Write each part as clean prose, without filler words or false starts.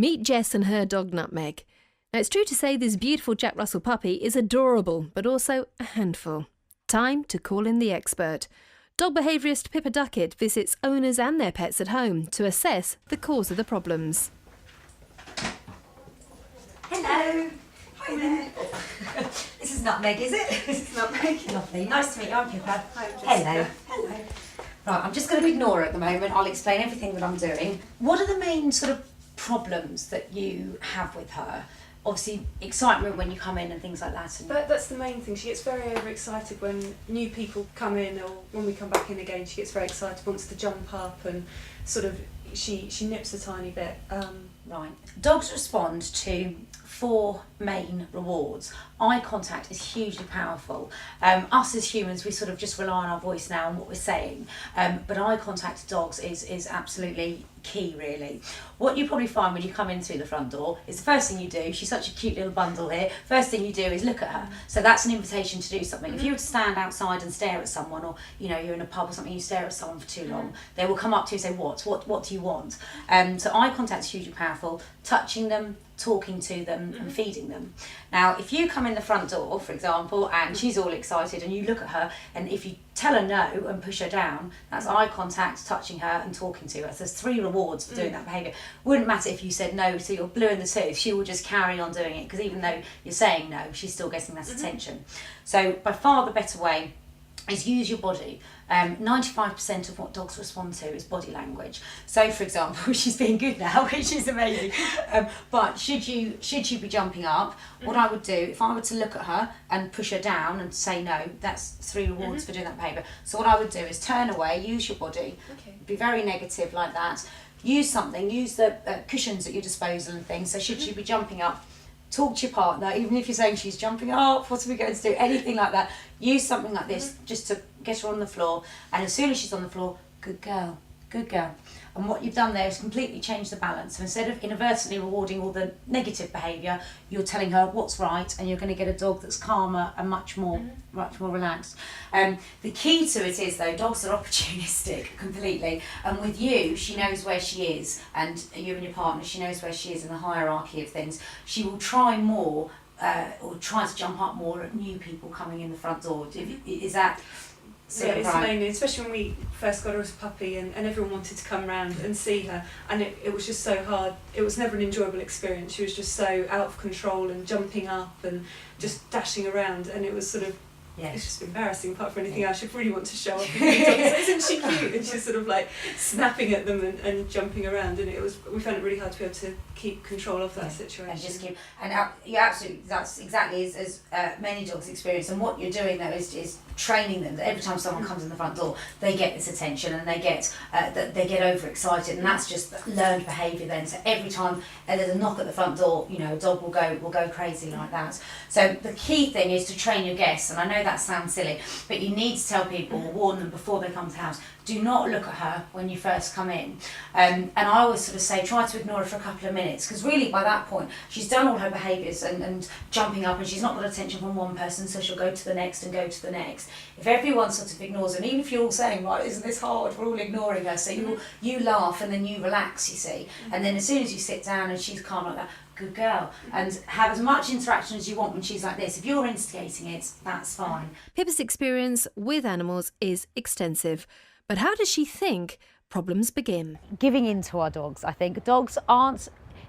Meet Jess and her dog Nutmeg. Now, it's true to say this beautiful Jack Russell puppy is adorable, but also a handful. Time to call in the expert. Dog behaviourist Pippa Ducat visits owners and their pets at home to assess the cause of the problems. Hello. Hi there. This is Nutmeg, is it? This is Nutmeg. Lovely. Nice to meet you. I'm Pippa. Hi, Jessica. Hello. Hello. Right, I'm just going to ignore her at the moment. I'll explain everything that I'm doing. What are the main sort of problems that you have with her? Obviously, excitement when you come in and things like that. And That's the main thing. She gets very overexcited when new people come in, or when we come back in again. She gets very excited, wants to jump up, and sort of she nips a tiny bit. Right. Dogs respond to 4 main rewards. Eye contact is hugely powerful. Us as humans, we sort of just rely on our voice now and what we're saying. But eye contact to dogs is absolutely key, really. What you probably find when you come in through the front door is the first thing you do, she's such a cute little bundle here, first thing you do is look at her. So that's an invitation to do something. If you were to stand outside and stare at someone, or you're in a pub or something, you stare at someone for too long, they will come up to you and say, what do you want? So eye contact is hugely powerful. Touching them, talking to them and feeding them. Now, if you come in the front door, for example, and she's all excited and you look at her, and if you tell her no and push her down, that's eye contact, touching her and talking to her. So there's 3 rewards for doing that behaviour. Wouldn't matter if you said no, so you're blue in the tooth, she will just carry on doing it, because even though you're saying no, she's still getting that attention. So by far the better way is use your body. 95% of what dogs respond to is body language. So, for example, she's being good now, which is amazing. But should you be jumping up, what I would do, if I were to look at her and push her down and say no, that's 3 rewards for doing that behaviour. So what I would do is turn away, use your body, be very negative like that. Use something, use the cushions at your disposal and things. So should she be jumping up, talk to your partner, even if you're saying she's jumping up, what are we going to do, anything like that. Use something like this just to get her on the floor, and as soon as she's on the floor, good girl, good girl. And what you've done there is completely change the balance. So instead of inadvertently rewarding all the negative behaviour, you're telling her what's right, and you're going to get a dog that's calmer and much more relaxed. The key to it is, though, dogs are opportunistic completely, and with you, she knows where she is, and you and your partner, she knows where she is in the hierarchy of things. She will try more, or try to jump up more at new people coming in the front door. Is that... Yeah, it's mainly, especially when we first got her as a puppy, and everyone wanted to come round and see her, and it was just so hard. It was never an enjoyable experience. She was just so out of control and jumping up and just dashing around, and it was sort of, it's just embarrassing apart from anything else. She'd really want to show off. Isn't she cute? And she's sort of like snapping at them and jumping around, and we found it really hard to be able to keep control of that situation. And just keep, you're absolutely, that's exactly as many dogs experience. And what you're doing though is training them that every time someone comes in the front door, they get this attention, and they get overexcited, and that's just learned behaviour then. So every time there's a knock at the front door, a dog will go crazy like that. So the key thing is to train your guests, and I know that sounds silly, but you need to tell people, warn them before they come to the house, do not look at her when you first come in. And I always sort of say, try to ignore her for a couple of minutes, because really by that point, she's done all her behaviours and jumping up, and she's not got attention from one person, so she'll go to the next and go to the next. If everyone sort of ignores her, and even if you're all saying, right, isn't this hard, we're all ignoring her, so you laugh and then you relax, you see. And then as soon as you sit down and she's calm like that, good girl, and have as much interaction as you want when she's like this. If you're instigating it, that's fine. Pippa's experience with animals is extensive, but how does she think problems begin? Giving in to our dogs, I think. Dogs aren't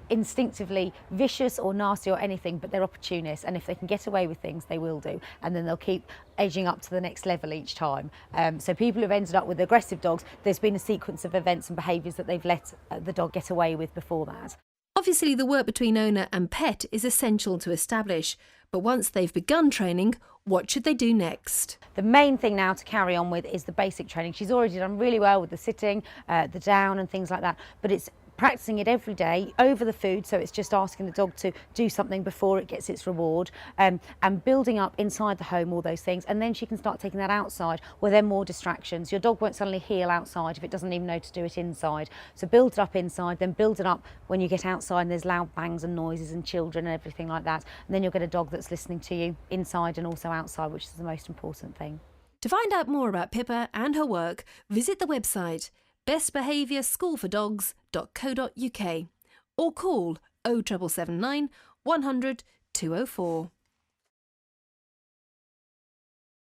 instinctively vicious or nasty or anything, but they're opportunists, and if they can get away with things, they will do, and then they'll keep edging up to the next level each time. So people who've ended up with aggressive dogs, there's been a sequence of events and behaviours that they've let the dog get away with before that. Obviously, the work between owner and pet is essential to establish, but once they've begun training, what should they do next? The main thing now to carry on with is the basic training. She's already done really well with the sitting, the down and things like that, but it's practicing it every day over the food, so it's just asking the dog to do something before it gets its reward, and building up inside the home all those things, and then she can start taking that outside where there are more distractions. Your dog won't suddenly heel outside if it doesn't even know to do it inside, so build it up inside, then build it up when you get outside and there's loud bangs and noises and children and everything like that, and then you'll get a dog that's listening to you inside and also outside, which is the most important thing. To find out more about Pippa and her work, visit the website bestbehaviourschoolfordogs.co.uk or call 0779 100 204.